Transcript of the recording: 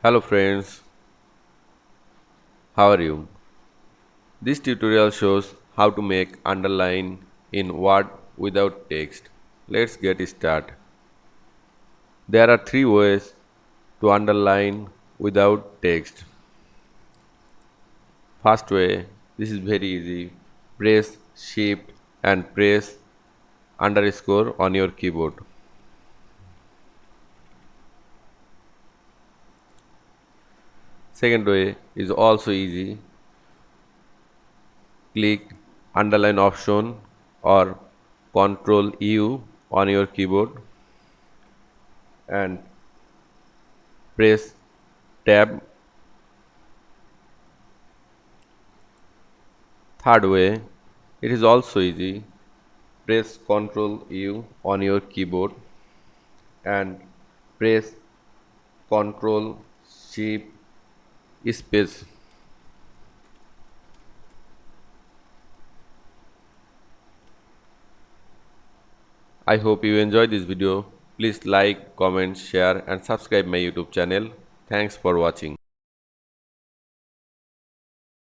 Hello friends, how are you? This tutorial shows how to make underline in Word without text. Let's get started. There are three ways to underline without text. First way, this is very easy. Press shift and press underscore on your keyboard. Second way is also easy. Click underline option or Ctrl U on your keyboard and press tab. Third way, it is also easy. Press Ctrl U on your keyboard and press Ctrl Shift space. I hope you enjoyed this video. Please like, comment, share and subscribe my YouTube channel. Thanks for watching.